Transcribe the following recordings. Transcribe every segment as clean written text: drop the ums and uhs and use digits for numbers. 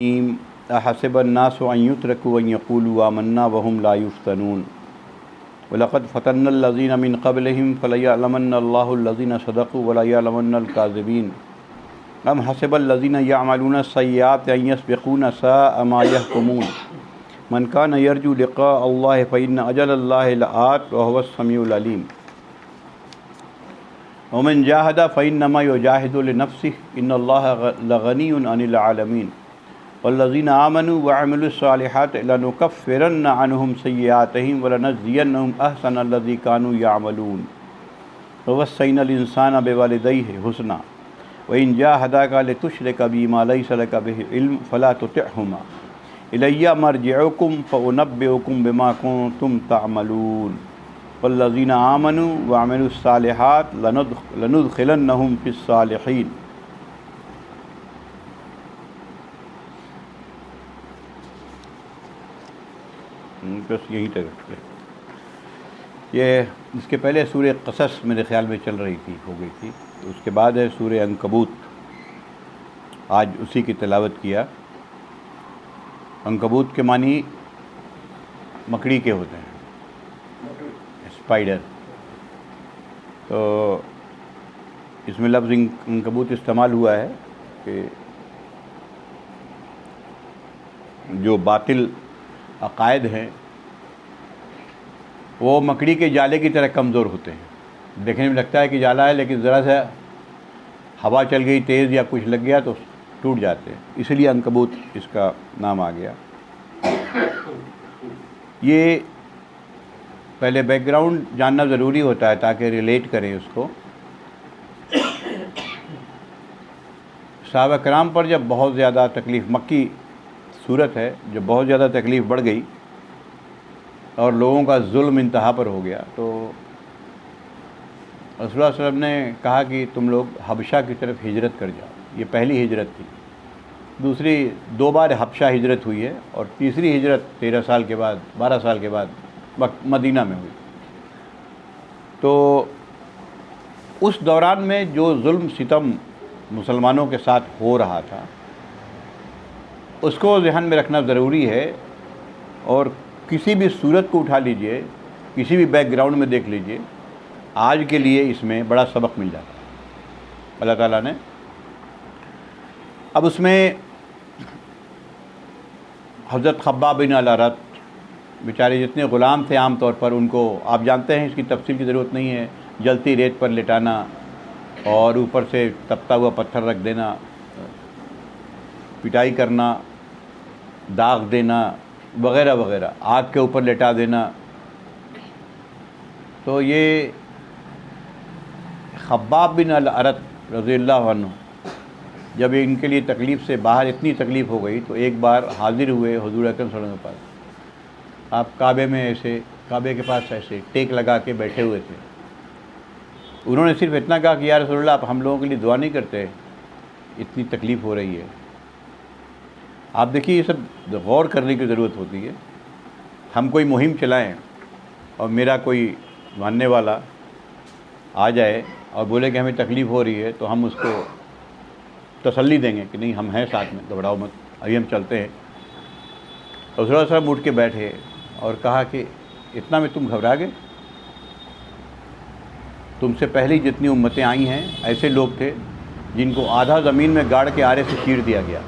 احسب الناس ان يتركوا ان يقولوا آمنا وهم لا يفتنون ولقد فتنا الذين من قبلهم فليعلمن الله الذين صدقوا وليعلمن الكاذبين ام حسب الذين يعملون السيئات ان يسبقونا ساء ما يحكمون من كان يرجو لقاء الله فإن أجل الله لآت وهو السميع العليم ومن جاهد فإنما يجاهد لنفسه إن الله لغني عن العالمين والذين آمنوا وعملوا الصالحات لنكفرن عنهم سيئاتهم ولنجزينهم أحسن الذي كانوا يعملون ووصينا الإنسان بوالديه حسنا وإن جاهداك لتشرك بي ما ليس لك به علم فلا تطعهما إلي مرجعكم فأنبئكم بما كنتم تعملون والذين آمنوا وعملوا الصالحات لندخلنهم في الصالحين۔ بس یہیں تک رکھتے ہیں۔ یہ اس کے پہلے سورہ قصص میرے خیال میں چل رہی تھی، ہو گئی تھی، اس کے بعد ہے سورہ عنکبوت، آج اسی کی تلاوت کیا۔ عنکبوت کے معنی مکڑی کے ہوتے ہیں، اسپائڈر، تو اس میں لفظ عنکبوت استعمال ہوا ہے کہ جو باطل عقائد ہیں وہ مکڑی کے جالے کی طرح کمزور ہوتے ہیں، دیکھنے میں لگتا ہے کہ جالا ہے لیکن ذرا سا ہوا چل گئی تیز یا کچھ لگ گیا تو ٹوٹ جاتے ہیں، اس لیے عنکبوت اس کا نام آ گیا۔ یہ پہلے بیک گراؤنڈ جاننا ضروری ہوتا ہے تاکہ ریلیٹ کریں اس کو۔ صحابہ کرام پر جب بہت زیادہ تکلیف، مکی صورت ہے، جب بہت زیادہ تکلیف بڑھ گئی اور لوگوں کا ظلم انتہا پر ہو گیا تو رسول اللہ صلی اللہ علیہ وسلم نے کہا کہ تم لوگ حبشہ کی طرف ہجرت کر جاؤ۔ یہ پہلی ہجرت تھی، دوسری 2 بار حبشہ ہجرت ہوئی ہے اور تیسری ہجرت 13 سال کے بعد، 12 سال کے بعد مدینہ میں ہوئی۔ تو اس دوران میں جو ظلم ستم مسلمانوں کے ساتھ ہو رہا تھا اس کو ذہن میں رکھنا ضروری ہے، اور کسی بھی صورت کو اٹھا لیجئے، کسی بھی بیک گراؤنڈ میں دیکھ لیجئے، آج کے لیے اس میں بڑا سبق مل جاتا ہے اللہ تعالیٰ نے۔ اب اس میں حضرت خباب بن الارت بیچارے جتنے غلام تھے، عام طور پر ان کو آپ جانتے ہیں، اس کی تفصیل کی ضرورت نہیں ہے، جلتی ریت پر لٹانا اور اوپر سے تپتا ہوا پتھر رکھ دینا، پٹائی کرنا، داغ دینا وغیرہ وغیرہ، آگ کے اوپر لٹا دینا۔ تو یہ خباب بن الارت رضی اللہ عنہ جب ان کے لیے تکلیف سے باہر اتنی تکلیف ہو گئی تو ایک بار حاضر ہوئے حضور اکرم صلی اللہ علیہ وسلم کے پاس۔ آپ کعبے میں ایسے، کعبے کے پاس ایسے ٹیک لگا کے بیٹھے ہوئے تھے۔ انہوں نے صرف اتنا کہا کہ یا رسول اللہ، آپ ہم لوگوں کے لیے دعا نہیں کرتے، اتنی تکلیف ہو رہی ہے۔ آپ دیکھیے یہ سب غور کرنے کی ضرورت ہوتی ہے۔ ہم کوئی مہم چلائیں اور میرا کوئی ماننے والا آ جائے اور بولے کہ ہمیں تکلیف ہو رہی ہے تو ہم اس کو تسلی دیں گے کہ نہیں، ہم ہیں ساتھ میں، گھبراؤ مت، ابھی ہم چلتے ہیں۔ رسول اللہ صلی اللہ علیہ وسلم اٹھ کے بیٹھے اور کہا کہ اتنا میں تم گھبرا گئے؟ تم سے پہلے جتنی امتیں آئی ہیں ایسے لوگ تھے جن کو آدھا زمین میں گاڑ کے آرے سے چیر دیا گیا،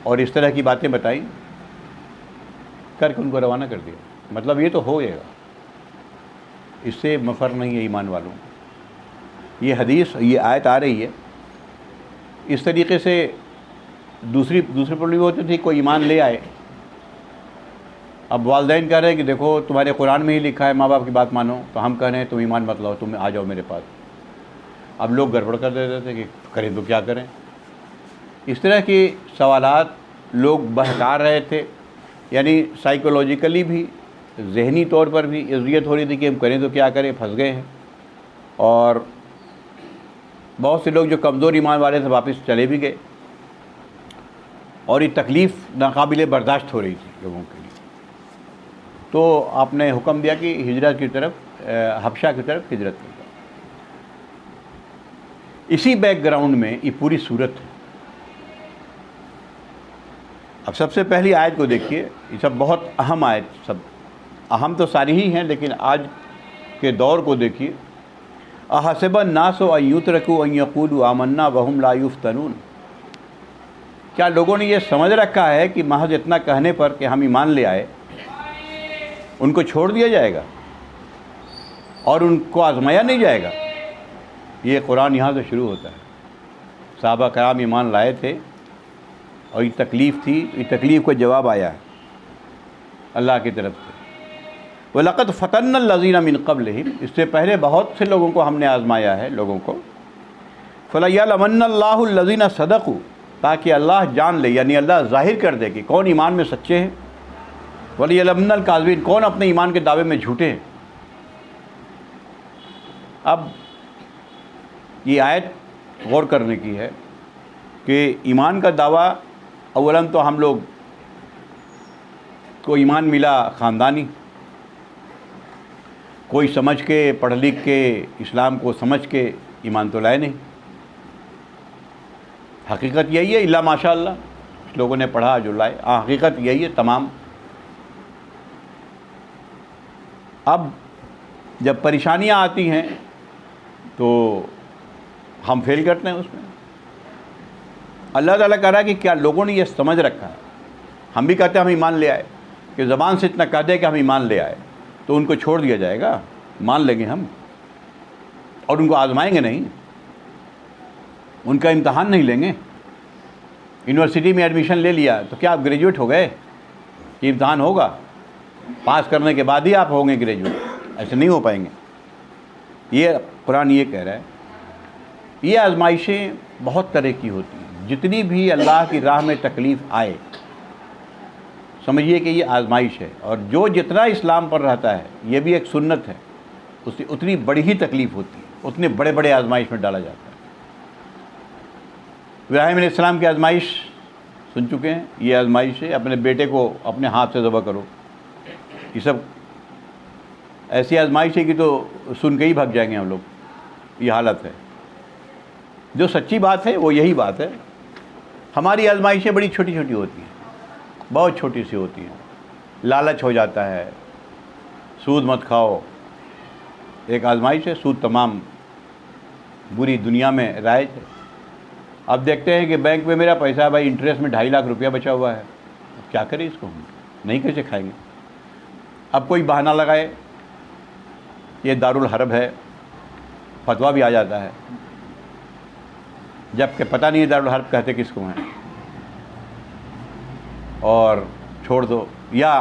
اور اس طرح کی باتیں بتائیں کر کے ان کو روانہ کر دیا۔ مطلب یہ تو ہو جائے گا، اس سے مفر نہیں ہے ایمان والوں۔ یہ حدیث، یہ آیت آ رہی ہے اس طریقے سے۔ دوسری پرابلم ہوتی تھی کوئی ایمان لے آئے، اب والدین کہہ رہے ہیں کہ دیکھو تمہارے قرآن میں ہی لکھا ہے ماں باپ کی بات مانو، تو ہم کہہ رہے ہیں تم ایمان مت لاؤ، تم آ جاؤ میرے پاس۔ اب لوگ گڑبڑ کر دیتے تھے کہ کریں تو کیا کریں۔ اس طرح کے سوالات لوگ بہکا رہے تھے، یعنی سائیکولوجیکلی بھی، ذہنی طور پر بھی اذیت ہو رہی تھی کہ ہم کریں تو کیا کریں، پھنس گئے ہیں۔ اور بہت سے لوگ جو کمزور ایمان والے تھے واپس چلے بھی گئے، اور یہ تکلیف ناقابل برداشت ہو رہی تھی لوگوں کے لیے۔ تو آپ نے حکم دیا کہ ہجرت کی طرف، حبشہ کی طرف ہجرت کی۔ اسی بیک گراؤنڈ میں یہ پوری صورت ہے۔ اب سب سے پہلی آیت کو دیکھیے، یہ سب بہت اہم آیت، سب اہم تو ساری ہی ہیں، لیکن آج کے دور کو دیکھیے۔ احسب الناس ان یترکوا ان یقولوا آمنا وهم لا یفتنون، کیا لوگوں نے یہ سمجھ رکھا ہے کہ محض اتنا کہنے پر کہ ہم ایمان لے آئے ان کو چھوڑ دیا جائے گا اور ان کو آزمایا نہیں جائے گا؟ یہ قرآن یہاں سے شروع ہوتا ہے۔ صحابہ کرام ایمان لائے تھے اور یہ تکلیف تھی، یہ تکلیف کو جواب آیا ہے اللہ کی طرف سے۔ وَلَقَدْ فَتَنَّا الَّذِينَ مِن قَبْلِهِمْ، اس سے پہلے بہت سے لوگوں کو ہم نے آزمایا ہے، لوگوں کو۔ فَلَيَعْلَمَنَّ اللَّهُ الَّذِينَ صَدَقُوا، تاکہ اللہ جان لے، یعنی اللہ ظاہر کر دے کہ کون ایمان میں سچے ہیں، وَلِيَعْلَمَنَّ الْكَاذِبِينَ، کون اپنے ایمان کے دعوے میں جھوٹے ہیں۔ اب یہ آیت غور کرنے کی ہے کہ ایمان کا دعویٰ، اولاً تو ہم لوگ کو ایمان ملا خاندانی، کوئی سمجھ کے پڑھ لکھ کے اسلام کو سمجھ کے ایمان تو لائے نہیں۔ حقیقت یہی ہے، الا ماشاء اللہ لوگوں نے پڑھا جو لائے، حقیقت یہی ہے تمام۔ اب جب پریشانیاں آتی ہیں تو ہم فیل کرتے ہیں اس میں۔ اللہ تعالیٰ کہہ رہا ہے کہ کیا لوگوں نے یہ سمجھ رکھا ہے، ہم بھی کہتے ہیں ہم ایمان لے آئے، کہ زبان سے اتنا کہہ دے کہ ہم ایمان لے آئے تو ان کو چھوڑ دیا جائے گا؟ مان لیں گے ہم اور ان کو آزمائیں گے نہیں، ان کا امتحان نہیں لیں گے؟ یونیورسٹی میں ایڈمیشن لے لیا تو کیا آپ گریجویٹ ہو گئے؟ یہ امتحان ہوگا، پاس کرنے کے بعد ہی آپ ہوں گے گریجویٹ، ایسے نہیں ہو پائیں گے۔ یہ قرآن یہ کہہ رہا ہے۔ یہ آزمائشیں بہت طرح کی ہوتی ہیں، جتنی بھی اللہ کی راہ میں تکلیف آئے سمجھیے کہ یہ آزمائش ہے، اور جو جتنا اسلام پر رہتا ہے، یہ بھی ایک سنت ہے، اس سے اتنی بڑی ہی تکلیف ہوتی ہے، اتنے بڑے بڑے آزمائش میں ڈالا جاتا ہے۔ ابراہیم علیہ السلام کی آزمائش سن چکے ہیں، یہ آزمائش ہے اپنے بیٹے کو اپنے ہاتھ سے ذبح کرو، یہ سب ایسی آزمائش ہے کہ تو سن کے ہی بھگ جائیں گے ہم لوگ، یہ حالت ہے۔ جو سچی بات ہے وہ یہی بات ہے۔ ہماری آزمائشیں بڑی چھوٹی چھوٹی ہوتی ہیں، بہت چھوٹی سی ہوتی ہیں۔ لالچ ہو جاتا ہے، سود مت کھاؤ، ایک آزمائش ہے، سود تمام بری دنیا میں رائج ہے۔ اب دیکھتے ہیں کہ بینک میں میرا پیسہ ہے بھائی، انٹرسٹ میں 2.5 لاکھ روپیہ بچا ہوا ہے، اب کیا کریں اس کو، ہم نہیں کیسے کھائیں گے؟ اب کوئی بہانہ لگائے یہ دارالحرب ہے، فتویٰ بھی آ جاتا ہے، جب کہ پتہ نہیں ہے دارالحرب کہتے کس کو ہیں، اور چھوڑ دو۔ یا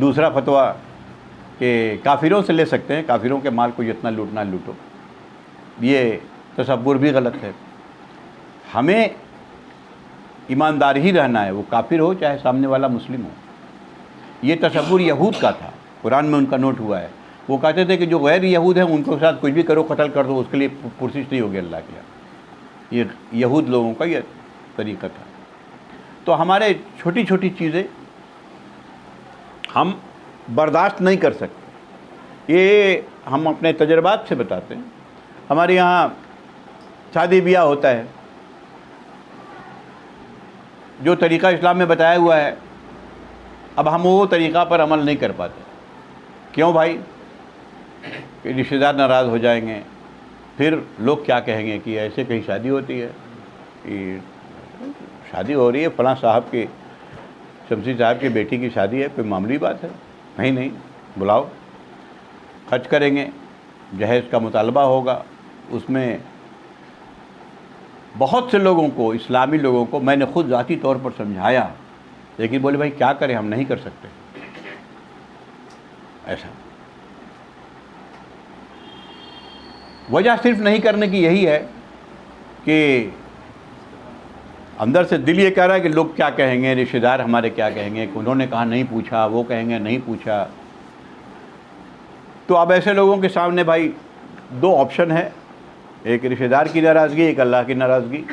دوسرا فتویٰ کہ کافروں سے لے سکتے ہیں، کافروں کے مال کو جتنا لوٹنا لوٹو، یہ تصور بھی غلط ہے۔ ہمیں ایماندار ہی رہنا ہے، وہ کافر ہو چاہے سامنے والا مسلم ہو۔ یہ تصور یہود کا تھا، قرآن میں ان کا نوٹ ہوا ہے۔ وہ کہتے تھے کہ جو غیر یہود ہیں ان کے ساتھ کچھ بھی کرو، قتل کر دو، اس کے لیے پرسش نہیں ہوگی اللہ کے یہاں۔ یہ یہود لوگوں کا یہ طریقہ تھا۔ تو ہمارے چھوٹی چھوٹی چیزیں ہم برداشت نہیں کر سکتے، یہ ہم اپنے تجربات سے بتاتے ہیں۔ ہمارے یہاں شادی بیاہ ہوتا ہے، جو طریقہ اسلام میں بتایا ہوا ہے، اب ہم وہ طریقہ پر عمل نہیں کر پاتے۔ کیوں بھائی؟ کہ رشتہ دار ناراض ہو جائیں گے، پھر لوگ کیا کہیں گے کہ ایسے کہیں شادی ہوتی ہے، کہ شادی ہو رہی ہے فلاں صاحب کی، شمسی صاحب کی بیٹی کی شادی ہے، کوئی معمولی بات ہے؟ نہیں، بلاؤ، خرچ کریں گے، جہیز کا مطالبہ ہوگا، اس میں بہت سے لوگوں کو، اسلامی لوگوں کو میں نے خود ذاتی طور پر سمجھایا، لیکن بولے بھائی کیا کریں، ہم نہیں کر سکتے ایسا۔ وجہ صرف نہیں کرنے کی یہی ہے کہ اندر سے دل یہ کہہ رہا ہے کہ لوگ کیا کہیں گے، رشتہ دار ہمارے کیا کہیں گے، کہ انہوں نے کہا نہیں پوچھا، وہ کہیں گے نہیں پوچھا۔ تو اب ایسے لوگوں کے سامنے بھائی 2 آپشن ہے، ایک رشتہ دار کی ناراضگی، ایک اللہ کی ناراضگی،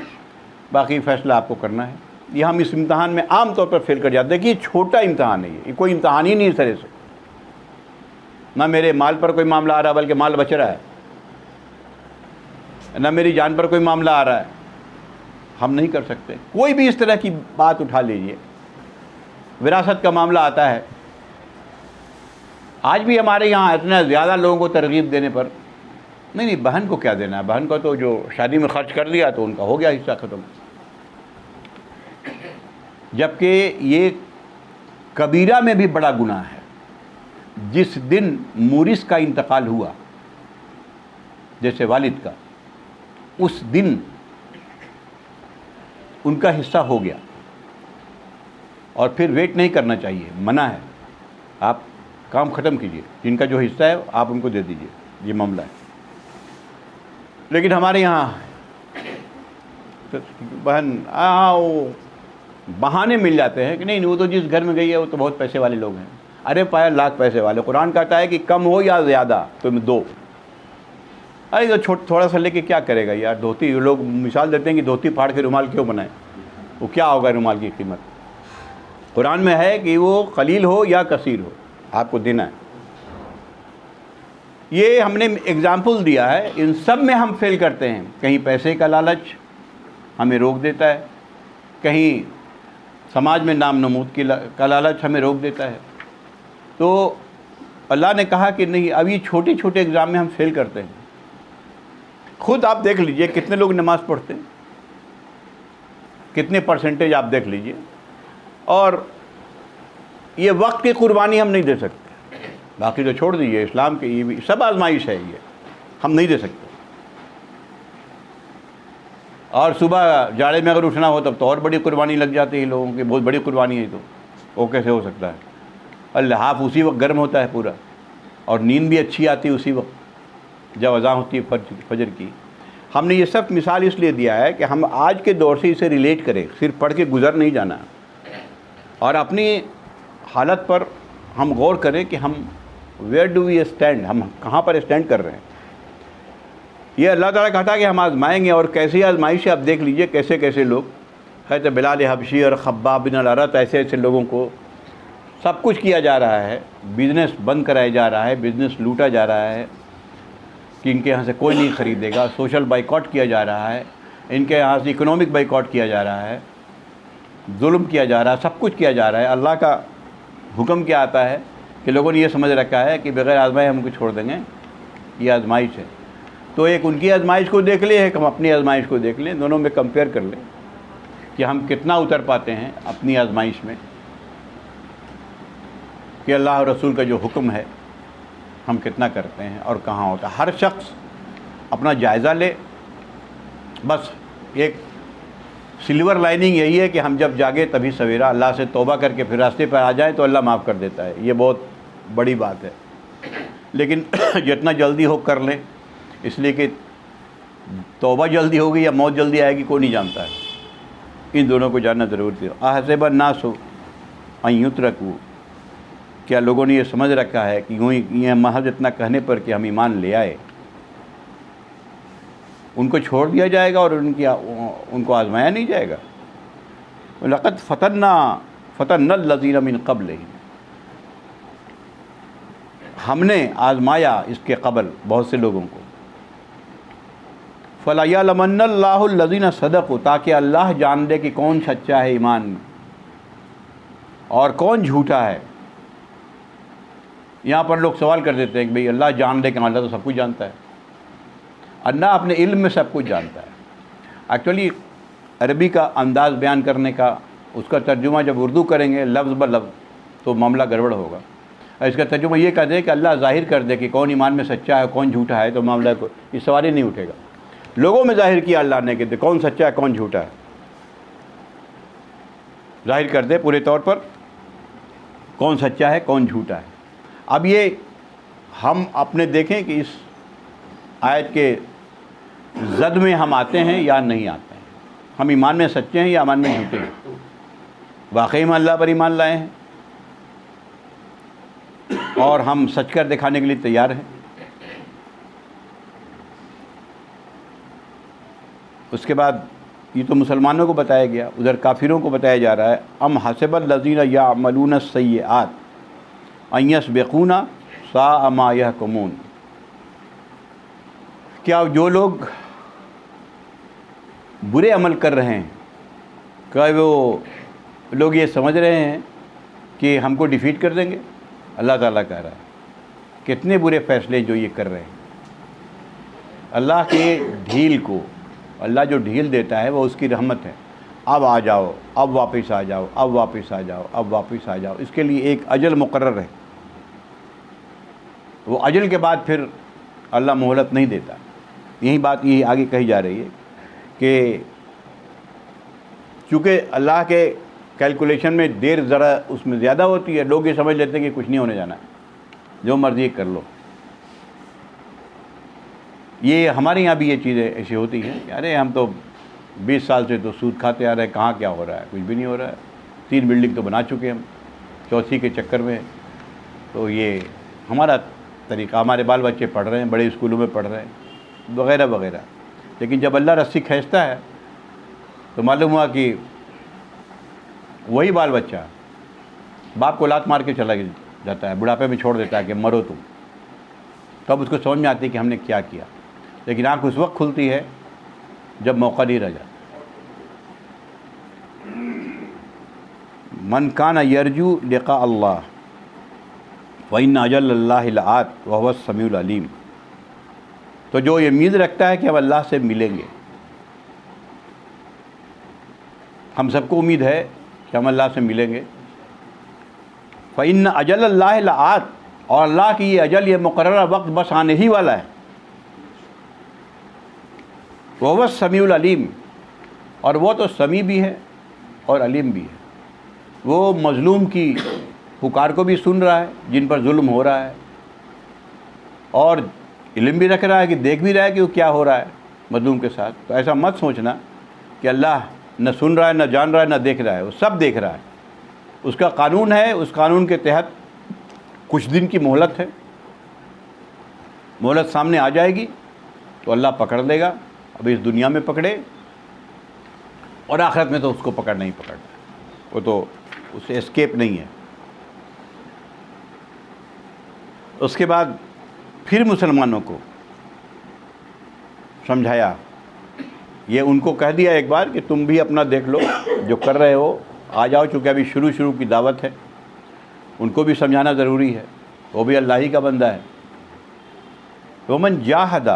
باقی فیصلہ آپ کو کرنا ہے۔ یہ ہم اس امتحان میں عام طور پر فیل کر جاتے ہیں کہ یہ چھوٹا امتحان ہے، یہ کوئی امتحان ہی نہیں اس طرح سے، نہ میرے مال پر کوئی معاملہ آ رہا بلکہ مال بچ رہا ہے، نہ میری جان پر کوئی معاملہ آ رہا ہے، ہم نہیں کر سکتے۔ کوئی بھی اس طرح کی بات اٹھا لیجئے، وراثت کا معاملہ آتا ہے، آج بھی ہمارے یہاں اتنا زیادہ لوگوں کو ترغیب دینے پر نہیں بہن کو کیا دینا ہے، بہن کو تو جو شادی میں خرچ کر دیا تو ان کا ہو گیا حصہ ختم۔ جبکہ یہ کبیرہ میں بھی بڑا گناہ ہے۔ جس دن مورث کا انتقال ہوا، جیسے والد کا، اس دن ان کا حصہ ہو گیا، اور پھر ویٹ نہیں کرنا چاہیے، منع ہے۔ آپ کام ختم کیجئے، جن کا جو حصہ ہے آپ ان کو دے دیجئے، یہ معاملہ ہے۔ لیکن ہمارے یہاں بہن وہ بہانے مل جاتے ہیں کہ نہیں وہ تو جس گھر میں گئی ہے وہ تو بہت پیسے والے لوگ ہیں۔ ارے پایا لاکھ پیسے والے، قرآن کہتا ہے کہ کم ہو یا زیادہ تم دو۔ ارے تو تھوڑا سا لے کے کیا کرے گا یار، دھوتی، لوگ مثال دیتے ہیں کہ دھوتی پھاڑ کے رومال کیوں بنائیں، وہ کیا ہوگا رومال کی قیمت۔ قرآن میں ہے کہ وہ قلیل ہو یا کثیر ہو آپ کو دینا ہے۔ یہ ہم نے اگزامپل دیا ہے، ان سب میں ہم فیل کرتے ہیں۔ کہیں پیسے کا لالچ ہمیں روک دیتا ہے، کہیں سماج میں نام نمود کا لالچ ہمیں روک دیتا ہے۔ تو اللہ نے کہا کہ نہیں، اب یہ چھوٹے چھوٹے ایگزام میں ہم فیل کرتے ہیں۔ خود آپ دیکھ لیجئے کتنے لوگ نماز پڑھتے ہیں، کتنے پرسنٹیج آپ دیکھ لیجئے، اور یہ وقت کی قربانی ہم نہیں دے سکتے۔ باقی تو چھوڑ دیجئے، اسلام کے یہ بھی سب آزمائش ہے، یہ ہم نہیں دے سکتے۔ اور صبح جاڑے میں اگر اٹھنا ہو تب تو اور بڑی قربانی لگ جاتی ہے لوگوں کی، بہت بڑی قربانی ہے، تو وہ کیسے ہو سکتا ہے؟ اور لحاف اسی وقت گرم ہوتا ہے پورا، اور نیند بھی اچھی آتی ہے اسی وقت جب اذان ہوتی ہے فجر کی۔ ہم نے یہ سب مثال اس لیے دیا ہے کہ ہم آج کے دور سے اسے ریلیٹ کریں، صرف پڑھ کے گزر نہیں جانا، اور اپنی حالت پر ہم غور کریں کہ ہم ویئر ڈو وی اسٹینڈ، ہم کہاں پر اسٹینڈ کر رہے ہیں۔ یہ اللہ تعالیٰ کہتا ہے کہ ہم آزمائیں گے، اور کیسی آزمائش ہے آپ دیکھ لیجئے، کیسے کیسے لوگ، حضرت بلال حبشی اور خباب بن الارت، ایسے ایسے لوگوں کو سب کچھ کیا جا رہا ہے، بزنس بند کرایا جا رہا ہے، بزنس لوٹا جا رہا ہے کہ ان کے یہاں سے کوئی نہیں خریدے گا، سوشل بائیکاٹ کیا جا رہا ہے، ان کے یہاں سے اکنامک بائیکاٹ کیا جا رہا ہے، ظلم کیا جا رہا ہے، سب کچھ کیا جا رہا ہے۔ اللہ کا حکم کیا آتا ہے کہ لوگوں نے یہ سمجھ رکھا ہے کہ بغیر آزمائے ہم کو چھوڑ دیں گے، یہ آزمائش ہے۔ تو ایک ان کی آزمائش کو دیکھ لیں، ایک ہم اپنی آزمائش کو دیکھ لیں، دونوں میں کمپیئر کر لیں کہ ہم کتنا اتر پاتے ہیں اپنی آزمائش میں، کہ اللہ اور رسول کا جو حکم ہے ہم کتنا کرتے ہیں اور کہاں ہوتا ہے۔ ہر شخص اپنا جائزہ لے۔ بس ایک سلور لائننگ یہی ہے کہ ہم جب جاگے تبھی سویرا، اللہ سے توبہ کر کے پھر راستے پر آ جائیں تو اللہ معاف کر دیتا ہے، یہ بہت بڑی بات ہے۔ لیکن جتنا جلدی ہو کر لیں، اس لیے کہ توبہ جلدی ہوگی یا موت جلدی آئے گی کوئی نہیں جانتا ہے، ان دونوں کو جاننا ضروری ہے۔ احسب الناس ان یترکوا، کیا لوگوں نے یہ سمجھ رکھا ہے کہ یوں ہی یہ محض اتنا کہنے پر کہ ہم ایمان لے آئے ان کو چھوڑ دیا جائے گا اور ان کو آزمایا نہیں جائے گا؟ لقد فتنا الذین من قبلہم، ہم نے آزمایا اس کے قبل بہت سے لوگوں کو۔ فَلَيَعْلَمَنَّ اللَّهُ الَّذِينَ صَدَقُوا، تاکہ اللہ جان دے کہ کون سچا ہے ایمان میں اور کون جھوٹا ہے۔ یہاں پر لوگ سوال کر دیتے ہیں کہ بھئی اللہ جان دے کہ اللہ تو سب کچھ جانتا ہے، اللہ اپنے علم میں سب کچھ جانتا ہے۔ ایکچولی عربی کا انداز بیان کرنے کا، اس کا ترجمہ جب اردو کریں گے لفظ بلفظ تو معاملہ گڑبڑ ہوگا۔ اس کا ترجمہ یہ کر دے کہ اللہ ظاہر کر دے کہ کون ایمان میں سچا ہے کون جھوٹا ہے، تو معاملہ کو یہ سوال ہی نہیں اٹھے گا۔ لوگوں میں ظاہر کیا اللہ نے کہ کون سچا ہے کون جھوٹا ہے، ظاہر کر دے پورے طور پر کون سچا ہے کون جھوٹا ہے۔ اب یہ ہم اپنے دیکھیں کہ اس آیت کے زد میں ہم آتے ہیں یا نہیں آتے ہیں، ہم ایمان میں سچے ہیں یا ایمان میں جھوٹے ہیں، واقعی ہم اللہ پر ایمان لائے ہیں اور ہم سچ کر دکھانے کے لیے تیار ہیں۔ اس کے بعد یہ تو مسلمانوں کو بتایا گیا، ادھر کافروں کو بتایا جا رہا ہے۔ ام حسب الذین یعملون السیئات ان یسبقونا ساء ما یحکمون، کیا جو لوگ برے عمل کر رہے ہیں، کہ وہ لوگ یہ سمجھ رہے ہیں کہ ہم کو ڈیفیٹ کر دیں گے؟ اللہ تعالیٰ کہہ رہا ہے کتنے برے فیصلے جو یہ کر رہے ہیں۔ اللہ کے ڈھیل کو، اللہ جو ڈھیل دیتا ہے وہ اس کی رحمت ہے۔ اب آ جاؤ، اب واپس آ جاؤ، اب واپس آ جاؤ، اب واپس آ جاؤ، اس کے لیے ایک اجل مقرر ہے۔ وہ اجل کے بعد پھر اللہ مہلت نہیں دیتا۔ یہی بات یہ آگے کہی جا رہی ہے کہ چونکہ اللہ کے کیلکولیشن میں دیر ذرا اس میں زیادہ ہوتی ہے، لوگ یہ سمجھ لیتے ہیں کہ کچھ نہیں ہونے جانا ہے، جو مرضی کر لو۔ یہ ہمارے یہاں بھی یہ چیزیں ایسی ہوتی ہیں کہ ارے ہم تو 20 سال سے تو سود کھاتے آ رہے ہیں، کہاں کیا ہو رہا ہے، کچھ بھی نہیں ہو رہا ہے، 3 بلڈنگ تو بنا چکے ہم، چوتھی کے چکر میں۔ تو یہ ہمارا طریقہ، ہمارے بال بچے پڑھ رہے ہیں، بڑے اسکولوں میں پڑھ رہے ہیں وغیرہ وغیرہ۔ لیکن جب اللہ رسی کھینچتا ہے تو معلوم ہوا کہ وہی بال بچہ باپ کو لات مار کے چلا جاتا ہے، بڑھاپے میں چھوڑ دیتا ہے کہ مرو تم۔ تب اس کو سمجھ میں آتی ہے کہ ہم نے کیا کیا، لیکن آنکھ اس وقت کھلتی ہے جب موقع نہیں رہ جاتا۔ من کان یرجو لقاء اللہ وَإِنَّ أَجَلَ اللَّهِ لَآتٍ وَهُوَ السَّمِيعُ الْعَلِيمُ، تو جو یہ امید رکھتا ہے کہ ہم اللہ سے ملیں گے، ہم سب کو امید ہے کہ ہم اللہ سے ملیں گے۔ فَإِنَّ أَجَلَ اللَّهِ لَآتٍ، اور اللہ کی یہ اجل، یہ مقررہ وقت بس آنے ہی والا ہے۔ وَهُوَ السَّمِيعُ الْعَلِيمُ، اور وہ تو سمیع بھی ہے اور علیم بھی ہے۔ وہ مظلوم کی پکار کو بھی سن رہا ہے، جن پر ظلم ہو رہا ہے، اور علم بھی رکھ رہا ہے، کہ دیکھ بھی رہا ہے کہ وہ کیا ہو رہا ہے مظلوم کے ساتھ۔ تو ایسا مت سوچنا کہ اللہ نہ سن رہا ہے، نہ جان رہا ہے، نہ دیکھ رہا ہے، وہ سب دیکھ رہا ہے۔ اس کا قانون ہے، اس قانون کے تحت کچھ دن کی مہلت ہے، مہلت سامنے آ جائے گی تو اللہ پکڑ لے گا۔ ابھی اس دنیا میں پکڑے، اور آخرت میں تو اس کو پکڑ نہیں پکڑنا، وہ تو اسے اسکیپ نہیں ہے۔ اس کے بعد پھر مسلمانوں کو سمجھایا، یہ ان کو کہہ دیا ایک بار کہ تم بھی اپنا دیکھ لو، جو کر رہے ہو آ جاؤ، چونکہ ابھی شروع کی دعوت ہے، ان کو بھی سمجھانا ضروری ہے، وہ بھی اللہ ہی کا بندہ ہے۔ وَمَنْ جَاهَدَ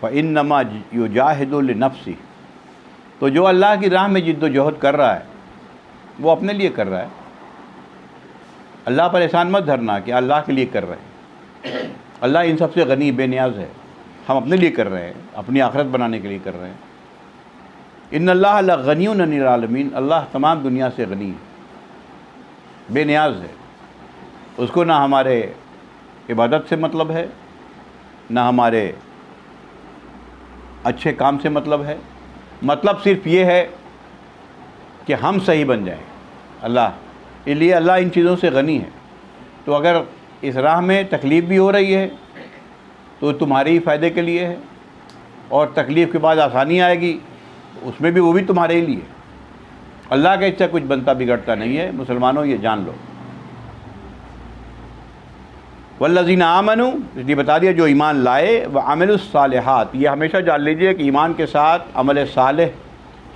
فَإِنَّمَا يُجَاهِدُ لِنَفْسِهِ، تو جو اللہ کی راہ میں جد و جہد کر رہا ہے وہ اپنے لیے کر رہا ہے۔ اللہ پر احسان مت دھرنا کہ اللہ کے لیے کر رہے ہیں۔ اللہ ان سب سے غنی بے نیاز ہے، ہم اپنے لیے کر رہے ہیں، اپنی آخرت بنانے کے لیے کر رہے ہیں۔ ان اللہ لغنی عن العالمین، اللہ تمام دنیا سے غنی ہے، بے نیاز ہے۔ اس کو نہ ہمارے عبادت سے مطلب ہے، نہ ہمارے اچھے کام سے مطلب ہے، مطلب صرف یہ ہے کہ ہم صحیح بن جائیں۔ اللہ، اس لیے اللہ ان چیزوں سے غنی ہے۔ تو اگر اس راہ میں تکلیف بھی ہو رہی ہے تو تمہارے ہی فائدے کے لیے ہے، اور تکلیف کے بعد آسانی آئے گی اس میں بھی، وہ بھی تمہارے ہی لیے۔ اللہ کا اس سے کچھ بنتا بگڑتا نہیں ہے، مسلمانوں یہ جان لو۔ والذین آمنوا، اس لیے بتا دیا جو ایمان لائے، وعملوا الصالحات، یہ ہمیشہ جان لیجئے کہ ایمان کے ساتھ عمل صالح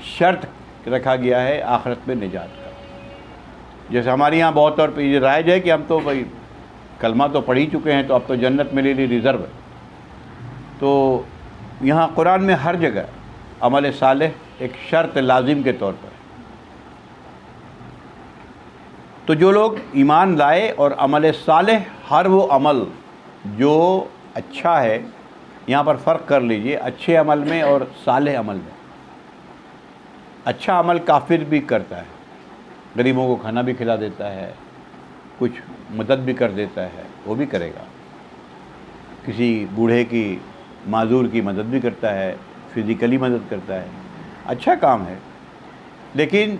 شرط رکھا گیا ہے آخرت میں نجات کا۔ جیسے ہمارے یہاں بہت طور پہ یہ رائج ہے کہ ہم تو بھائی کلمہ تو پڑھ ہی چکے ہیں، تو اب تو جنت میرے لیے ریزرو ہے۔ تو یہاں قرآن میں ہر جگہ عمل صالح ایک شرط لازم کے طور پر ہے۔ تو جو لوگ ایمان لائے اور عمل صالح، ہر وہ عمل جو اچھا ہے، یہاں پر فرق کر لیجئے اچھے عمل میں اور صالح عمل میں۔ اچھا عمل کافر بھی کرتا ہے، غریبوں کو کھانا بھی کھلا دیتا ہے، کچھ مدد بھی کر دیتا ہے، وہ بھی کرے گا، کسی بوڑھے کی معذور کی مدد بھی کرتا ہے، فزیکلی مدد کرتا ہے، اچھا کام ہے۔ لیکن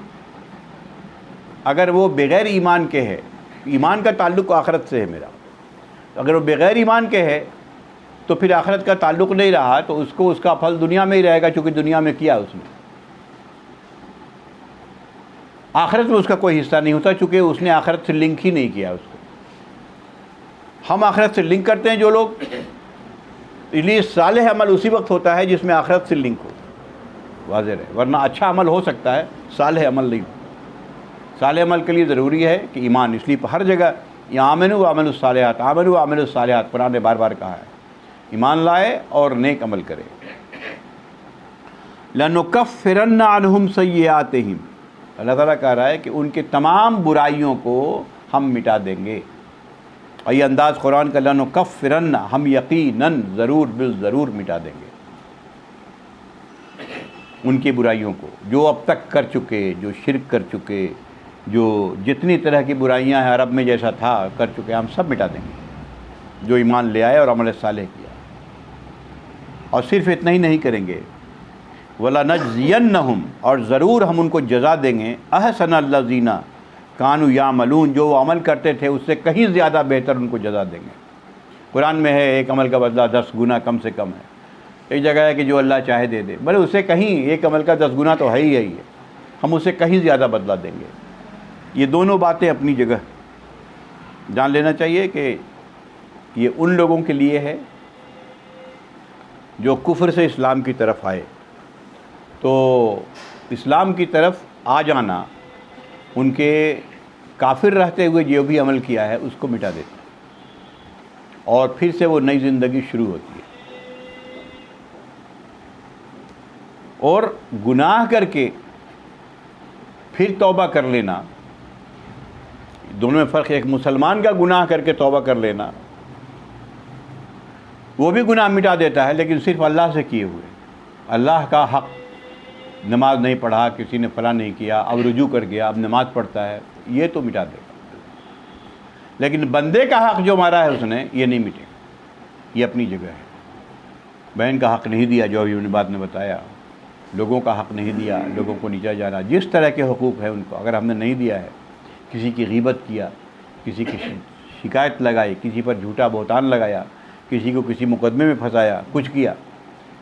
اگر وہ بغیر ایمان کے ہے، ایمان کا تعلق آخرت سے ہے میرا، اگر وہ بغیر ایمان کے ہے تو پھر آخرت کا تعلق نہیں رہا، تو اس کو اس کا پھل دنیا میں ہی رہے گا، چونکہ دنیا میں کیا اس نے، آخرت میں اس کا کوئی حصہ نہیں ہوتا، چونکہ اس نے آخرت سے لنک ہی نہیں کیا اس کو۔ ہم آخرت سے لنک کرتے ہیں جو لوگ، اس لیے صالح عمل اسی وقت ہوتا ہے جس میں آخرت سے لنک ہو۔ واضح رہے، ورنہ اچھا عمل ہو سکتا ہے، صالح عمل نہیں۔ صالح عمل کے لیے ضروری ہے کہ ایمان، اس لیے ہر جگہ یہ آمنوا وعملوا الصالحات، آمنوا وعملوا الصالحات قرآن نے بار بار کہا ہے، ایمان لائے اور نیک عمل کرے۔ لَنُكَفِّرَنَّ عَنْهُمْ سَيِّئَاتِهِمْ، اللہ تعالیٰ کہہ رہا ہے کہ ان کے تمام برائیوں کو ہم مٹا دیں گے۔ اور یہ انداز قرآن کا، لَنُكَفِّرَنَّ، ہم یقیناً ضرور بالضرور مٹا دیں گے ان کی برائیوں کو، جو اب تک کر چکے، جو شرک کر چکے، جو جتنی طرح کی برائیاں ہیں عرب میں جیسا تھا کر چکے، ہم سب مٹا دیں گے جو ایمان لے آئے اور عمل صالح کیا۔ اور صرف اتنا ہی نہیں کریں گے، وَلَنَجْزِيَنَّهُمْ، اور ضرور ہم ان کو جزا دیں گے، احسن الذین کانوا یعملون، جو وہ عمل کرتے تھے اس سے کہیں زیادہ بہتر ان کو جزا دیں گے۔ قرآن میں ہے ایک عمل کا بدلہ 10 گنا کم سے کم ہے، ایک جگہ ہے کہ جو اللہ چاہے دے دے، بلے اس سے کہیں ایک عمل کا 10 گنا تو ہے ہی ہم اسے کہیں زیادہ بدلہ دیں گے۔ یہ دونوں باتیں اپنی جگہ جان لینا چاہیے کہ یہ ان لوگوں کے لیے ہے جو کفر سے اسلام کی طرف آئے، تو اسلام کی طرف آ جانا ان کے کافر رہتے ہوئے جو بھی عمل کیا ہے اس کو مٹا دیتا ہے، اور پھر سے وہ نئی زندگی شروع ہوتی ہے۔ اور گناہ کر کے پھر توبہ کر لینا، دونوں میں فرق ہے۔ ایک مسلمان کا گناہ کر کے توبہ کر لینا، وہ بھی گناہ مٹا دیتا ہے لیکن صرف اللہ سے کیے ہوئے، اللہ کا حق، نماز نہیں پڑھا، کسی نے فلاں نہیں کیا، اب رجوع کر گیا، اب نماز پڑھتا ہے، یہ تو مٹا دے گا۔ لیکن بندے کا حق جو مارا ہے اس نے، یہ نہیں مٹے گا، یہ اپنی جگہ ہے۔ بہن کا حق نہیں دیا، جو ابھی انہیں بات نے بتایا، لوگوں کا حق نہیں دیا، لوگوں کو نیچا جانا، جس طرح کے حقوق ہیں ان کو اگر ہم نے نہیں دیا ہے، کسی کی غیبت کیا، کسی کی شکایت لگائی، کسی پر جھوٹا بہتان لگایا، کسی کو کسی مقدمے میں پھنسایا، کچھ کیا،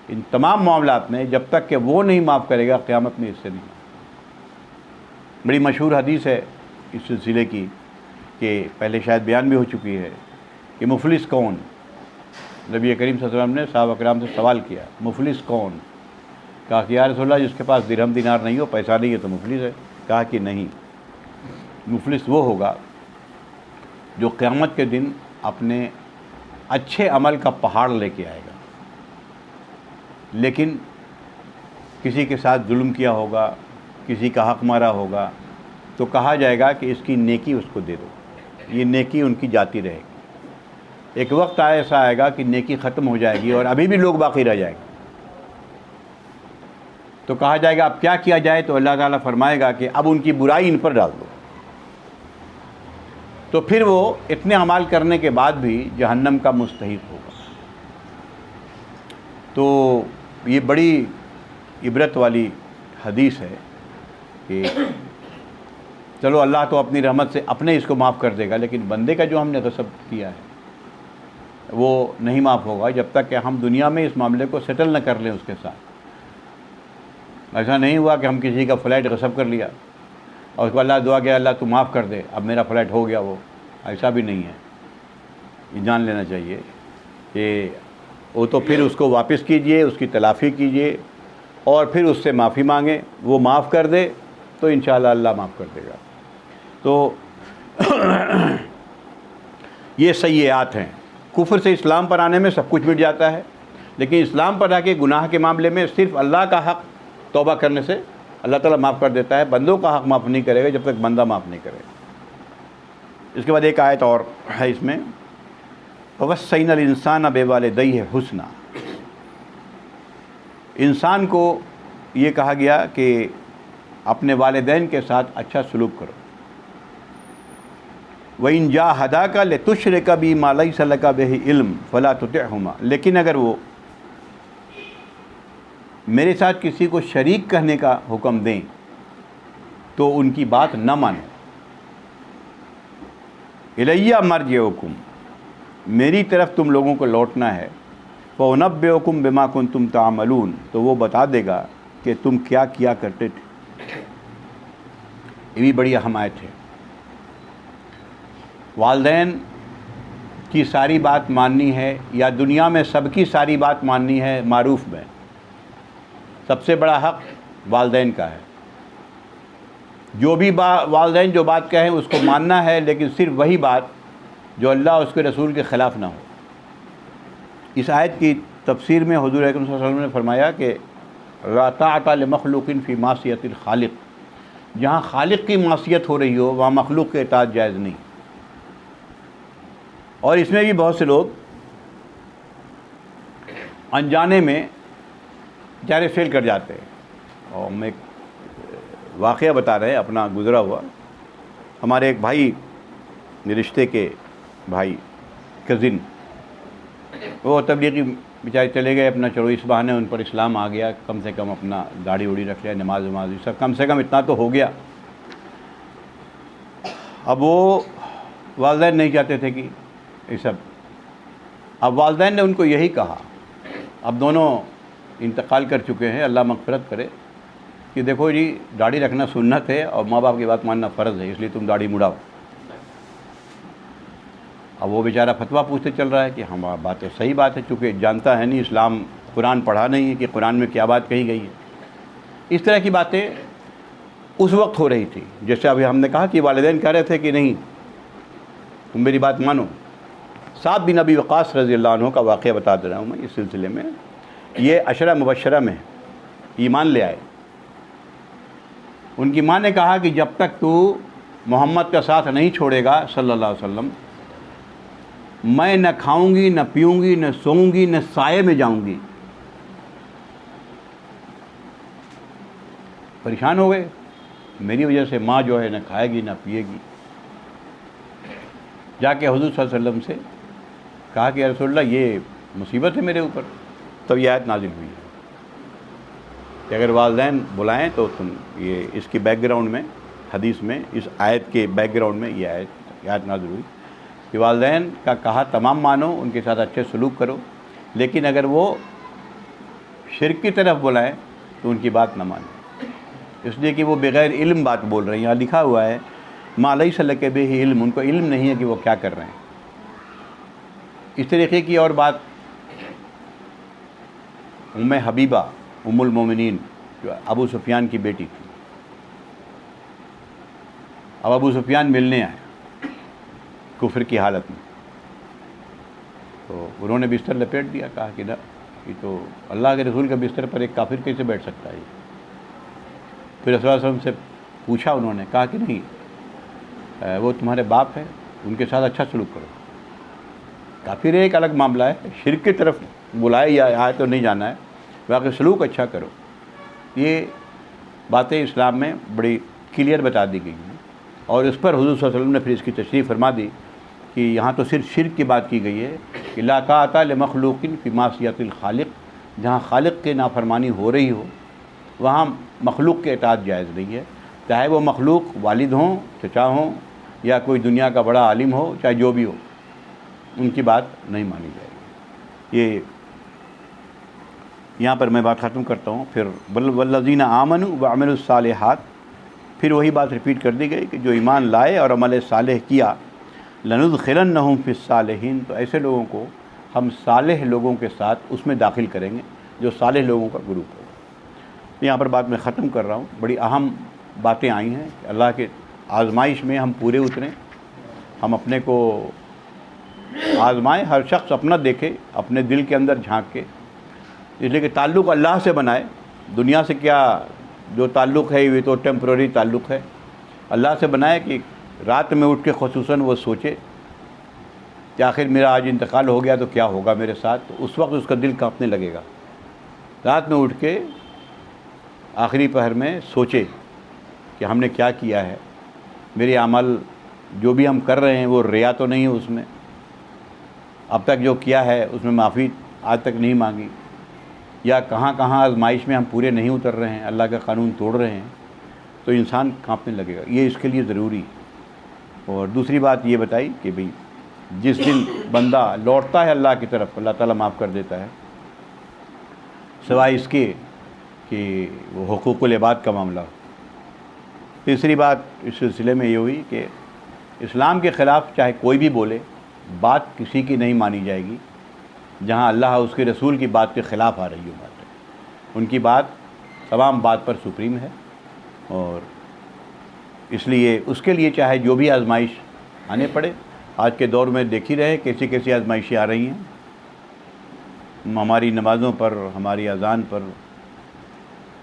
ان تمام معاملات میں جب تک کہ وہ نہیں معاف کرے گا قیامت میں اس سے نہیں۔ بڑی مشہور حدیث ہے اس سلسلے کی کہ پہلے شاید بیان بھی ہو چکی ہے کہ مفلس کون؟ نبی کریم صلی اللہ علیہ وسلم نے صحابہ کرام سے سوال کیا، مفلس کون؟ کہا کہ یا رسول اللہ جس کے پاس درہم دینار نہیں ہو، پیسہ نہیں ہے تو مفلس ہے۔ کہا کہ نہیں، مفلس وہ ہوگا جو قیامت کے دن اپنے اچھے عمل کا پہاڑ لے کے آئے گا، لیکن کسی کے ساتھ ظلم کیا ہوگا، کسی کا حق مارا ہوگا، تو کہا جائے گا کہ اس کی نیکی اس کو دے دو، یہ نیکی ان کی جاتی رہے گی۔ ایک وقت ایسا آئے گا کہ نیکی ختم ہو جائے گی اور ابھی بھی لوگ باقی رہ جائیں گے، تو کہا جائے گا اب کیا کیا جائے؟ تو اللہ تعالیٰ فرمائے گا کہ اب ان کی برائی ان پر ڈال دو، تو پھر وہ اتنے اعمال کرنے کے بعد بھی جہنم کا مستحق ہوگا۔ تو یہ بڑی عبرت والی حدیث ہے کہ چلو اللہ تو اپنی رحمت سے اپنے اس کو معاف کر دے گا، لیکن بندے کا جو ہم نے غصب کیا ہے وہ نہیں معاف ہوگا جب تک کہ ہم دنیا میں اس معاملے کو سیٹل نہ کر لیں اس کے ساتھ۔ ایسا نہیں ہوا کہ ہم کسی کا فلائٹ غصب کر لیا اور اس کو اللہ دعا کیا اللہ تو معاف کر دے، اب میرا فلائٹ ہو گیا، وہ ایسا بھی نہیں ہے۔ یہ جان لینا چاہیے کہ وہ تو پھر اس کو واپس کیجئے، اس کی تلافی کیجئے اور پھر اس سے معافی مانگیں، وہ معاف کر دے تو انشاءاللہ اللہ معاف کر دے گا۔ تو یہ سیئات ہیں۔ کفر سے اسلام پر آنے میں سب کچھ مٹ جاتا ہے، لیکن اسلام پر آ کے گناہ کے معاملے میں صرف اللہ کا حق توبہ کرنے سے اللہ تعالیٰ معاف کر دیتا ہے، بندوں کا حق معاف نہیں کرے گا جب تک بندہ معاف نہیں کرے گا۔ اس کے بعد ایک آیت اور ہے اس میں، وَوَصَّيْنَا الْإِنسَانَ بِوَالِدَيْهِ حُسْنًا، انسان کو یہ کہا گیا کہ اپنے والدین کے ساتھ اچھا سلوک کرو۔ وَإِن جَاهَدَاكَ لِتُشْرِكَ بِي مَا لَيْسَ لَكَ بِهِ عِلْمٌ فَلَا تُطِعْهُمَا، لیکن اگر وہ میرے ساتھ کسی کو شریک کہنے کا حکم دیں تو ان کی بات نہ مانو۔ الیہ مرجعکم، میری طرف تم لوگوں کو لوٹنا ہے، فَأُنَبِّئُکم بِمَا کُنتُم تَعْمَلُونَ، تو وہ بتا دے گا کہ تم کیا کیا کرتے تھے۔ یہ بھی بڑی اہم آیت ہے۔ والدین کی ساری بات ماننی ہے یا دنیا میں سب کی ساری بات ماننی ہے معروف میں، سب سے بڑا حق والدین کا ہے. جو بھی والدین جو بات کہیں اس کو ماننا ہے، لیکن صرف وہی بات جو اللہ اور اس کے رسول کے خلاف نہ ہو. اس آیت کی تفسیر میں حضور اکرم صلی اللہ علیہ وسلم نے فرمایا کہ لا طاعۃ لمخلوق فی معصیۃ الخالق. جہاں خالق کی معصیت ہو رہی ہو وہاں مخلوق کے اطاعت جائز نہیں. اور اس میں بھی بہت سے لوگ انجانے میں بیچارے فیل کر جاتے ہیں. اور میں ایک واقعہ بتا رہے ہیں اپنا گزرا ہوا. ہمارے ایک بھائی، رشتے کے بھائی، کزن، وہ تبلیغی بیچارے چلے گئے اپنا، چلو اس بہانے ان پر اسلام آ گیا، کم سے کم اپنا داڑھی اوڑھی رکھ لیا، نماز وماز یہ سب کم سے کم اتنا تو ہو گیا. اب وہ والدین نہیں چاہتے تھے کہ یہ سب. اب والدین نے ان کو یہی کہا، اب دونوں انتقال کر چکے ہیں، اللہ مغفرت کرے، کہ دیکھو جی داڑھی رکھنا سنت ہے اور ماں باپ کی بات ماننا فرض ہے، اس لیے تم داڑھی مڑاؤ. اب وہ بیچارہ فتویٰ پوچھتے چل رہا ہے کہ ہم بات تو صحیح بات ہے، چونکہ جانتا ہے نہیں، اسلام قرآن پڑھا نہیں ہے کہ قرآن میں کیا بات کہی گئی ہے. اس طرح کی باتیں اس وقت ہو رہی تھی. جیسے ابھی ہم نے کہا کہ والدین کہہ رہے تھے کہ نہیں تم میری بات مانو. سعد بن ابی وقاص رضی اللہ عنہ کا واقعہ بتا دے رہا ہوں میں اس سلسلے میں. یہ عشرہ مبشرہ میں ایمان لے آئے. ان کی ماں نے کہا کہ جب تک تو محمد کا ساتھ نہیں چھوڑے گا صلی اللہ علیہ وسلم، میں نہ کھاؤں گی، نہ پیوں گی، نہ سوؤں گی، نہ سائے میں جاؤں گی. پریشان ہو گئے، میری وجہ سے ماں جو ہے نہ کھائے گی نہ پیے گی. جا کے حضور صلی اللہ علیہ وسلم سے کہا کہ یا رسول اللہ یہ مصیبت ہے میرے اوپر. تب یہ آیت نازل ہوئی ہے کہ اگر والدین بلائیں تو تم یہ اس کی بیک گراؤنڈ میں، حدیث میں اس آیت کے بیک گراؤنڈ میں یہ آیت نازل ہوئی کہ والدین کا کہا تمام مانو، ان کے ساتھ اچھے سلوک کرو، لیکن اگر وہ شرک کی طرف بلائیں تو ان کی بات نہ مانیں، اس لیے کہ وہ بغیر علم بات بول رہے ہیں. یہاں لکھا ہوا ہے ما لیس لک بہ علم، ان کو علم نہیں ہے کہ وہ کیا کر رہے ہیں. اس طریقے کی اور بات ام حبیبہ ام المومنین جو ابو سفیان کی بیٹی تھی. اب ابو سفیان ملنے آئے کفر کی حالت میں، تو انہوں نے بستر لپیٹ دیا، کہا کہ نہ یہ تو اللہ کے رسول کے بستر پر ایک کافر کیسے بیٹھ سکتا ہے. پھر رسول اللہ علیہ وسلم سے پوچھا انہوں نے، کہا کہ نہیں وہ تمہارے باپ ہے، ان کے ساتھ اچھا سلوک کرو. کافر ایک الگ معاملہ ہے، شرک کی طرف بلائے یا آئے تو نہیں جانا ہے، باقی سلوک اچھا کرو. یہ باتیں اسلام میں بڑی کلیئر بتا دی گئی ہیں، اور اس پر حضور صلی اللہ علیہ وسلم نے پھر اس کی تشریح فرما دی کہ یہاں تو صرف شرک کی بات کی گئی ہے کہ لا طاعۃ لمخلوق فی معصیۃ الخالق. جہاں خالق کی نافرمانی ہو رہی ہو وہاں مخلوق کے اطاعت جائز نہیں ہے، چاہے وہ مخلوق والد ہوں، چچا ہوں، یا کوئی دنیا کا بڑا عالم ہو، چاہے جو بھی ہو، ان کی بات نہیں مانی جائے گی. یہ یہاں پر میں بات ختم کرتا ہوں. پھر والذین آمنوا وعملوا الصالحات، پھر وہی بات ریپیٹ کر دی گئی کہ جو ایمان لائے اور عمل صالح کیا، لندخلنہم فی الصالحین، تو ایسے لوگوں کو ہم صالح لوگوں کے ساتھ اس میں داخل کریں گے جو صالح لوگوں کا گروپ ہوگا. یہاں پر بات میں ختم کر رہا ہوں. بڑی اہم باتیں آئی ہیں کہ اللہ کے آزمائش میں ہم پورے اتریں، ہم اپنے کو آزمائیں، ہر شخص اپنا دیکھے، اپنے دل کے اندر جھانک کے، اس لیے کہ تعلق اللہ سے بنائے. دنیا سے کیا جو تعلق ہے یہ تو ٹیمپرری تعلق ہے. اللہ سے بنائے کہ رات میں اٹھ کے خصوصاً وہ سوچے کہ آخر میرا آج انتقال ہو گیا تو کیا ہوگا میرے ساتھ. تو اس وقت اس کا دل کانپنے لگے گا. رات میں اٹھ کے آخری پہر میں سوچے کہ ہم نے کیا کیا ہے، میرے عمل جو بھی ہم کر رہے ہیں وہ ریا تو نہیں ہے، اس میں اب تک جو کیا ہے اس میں معافی آج تک نہیں مانگی، یا کہاں کہاں آزمائش میں ہم پورے نہیں اتر رہے ہیں، اللہ کا قانون توڑ رہے ہیں، تو انسان کانپنے لگے گا. یہ اس کے لیے ضروری ہے. اور دوسری بات یہ بتائی کہ بھئی جس دن بندہ لوٹتا ہے اللہ کی طرف، اللہ تعالیٰ معاف کر دیتا ہے، سوائے اس کے کہ وہ حقوق العباد کا معاملہ ہو. تیسری بات اس سلسلے میں یہ ہوئی کہ اسلام کے خلاف چاہے کوئی بھی بولے، بات کسی کی نہیں مانی جائے گی جہاں اللہ اس کے رسول کی بات کے خلاف آ رہی ہو. بات ان کی بات تمام بات پر سپریم ہے، اور اس لیے اس کے لیے چاہے جو بھی آزمائش آنے پڑے. آج کے دور میں دیکھ ہی رہے کیسی کیسی آزمائشیں آ رہی ہیں. ہماری نمازوں پر، ہماری اذان پر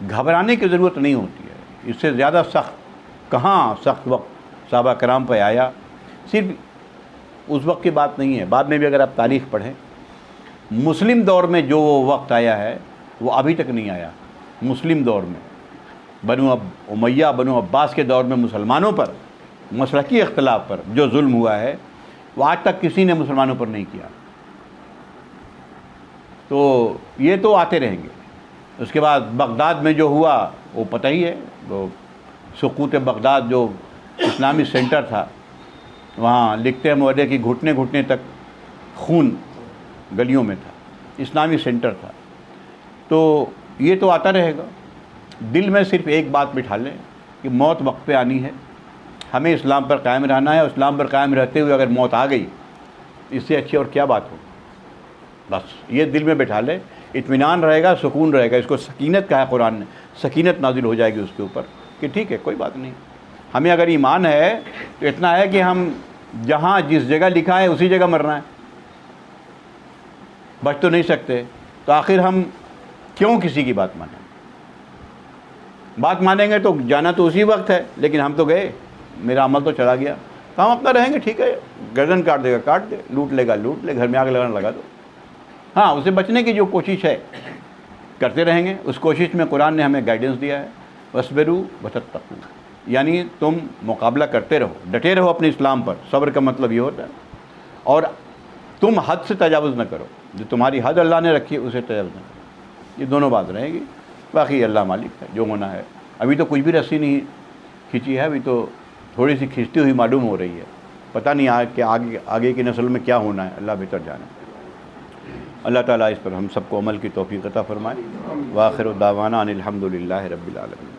گھبرانے کی ضرورت نہیں ہوتی ہے. اس سے زیادہ سخت کہاں سخت وقت صحابہ کرام پہ آیا. صرف اس وقت کی بات نہیں ہے، بعد میں بھی اگر آپ تاریخ پڑھیں، مسلم دور میں جو وہ وقت آیا ہے وہ ابھی تک نہیں آیا. مسلم دور میں بنو امیہ، بنو عباس کے دور میں مسلمانوں پر مسلکی اختلاف پر جو ظلم ہوا ہے وہ آج تک کسی نے مسلمانوں پر نہیں کیا. تو یہ تو آتے رہیں گے. اس کے بعد بغداد میں جو ہوا وہ پتہ ہی ہے، وہ سقوط بغداد جو اسلامی سینٹر تھا، وہاں لکھتے ہیں معاہدے کی گھٹنے گھٹنے تک خون گلیوں میں تھا، اسلامی سینٹر تھا. تو یہ تو آتا رہے گا. دل میں صرف ایک بات بٹھا لیں کہ موت وقت پہ آنی ہے، ہمیں اسلام پر قائم رہنا ہے، اور اسلام پر قائم رہتے ہوئے اگر موت آ گئی اس سے اچھی اور کیا بات ہو. بس یہ دل میں بٹھا لے، اطمینان رہے گا، سکون رہے گا. اس کو سکینت کہا ہے قرآن نے، سکینت نازل ہو جائے گی اس کے اوپر کہ ٹھیک ہے کوئی بات نہیں. ہمیں اگر ایمان ہے تو اتنا ہے کہ ہم جہاں جس جگہ لکھا ہے اسی جگہ مرنا ہے، بچ تو نہیں سکتے. تو آخر ہم کیوں کسی کی بات مانیں؟ بات مانیں گے تو جانا تو اسی وقت ہے، لیکن ہم تو گئے، میرا عمل تو چلا گیا. تو ہم اپنا رہیں گے، ٹھیک ہے، گردن کاٹ دے گا کاٹ دے، لوٹ لے گا لوٹ لے، گھر میں آگ لگانا لگا دو. ہاں، اسے بچنے کی جو کوشش ہے کرتے رہیں گے. اس کوشش میں قرآن نے ہمیں گائیڈنس دیا ہے، وَاصْبِرُوا وَتَتَّقُوا، یعنی تم مقابلہ کرتے رہو، ڈٹے رہو اپنے اسلام پر. صبر کا مطلب یہ ہوتا ہے. اور تم حد سے تجاوز نہ کرو، جو تمہاری حد اللہ نے رکھی ہے اسے تجاوز نہ کرو. یہ دونوں بات رہے گی. باقی اللہ مالک ہے، جو ہونا ہے. ابھی تو کچھ بھی رسی نہیں کھینچی ہے، ابھی تو تھوڑی سی کھینچتی ہوئی معلوم ہو رہی ہے. پتہ نہیں کہ آگے کی نسل میں کیا ہونا ہے، اللہ بہتر جانے. اللہ تعالیٰ اس پر ہم سب کو عمل کی توفیق عطا فرمائے. وآخر دعوانا ان الحمد للہ رب العالمین.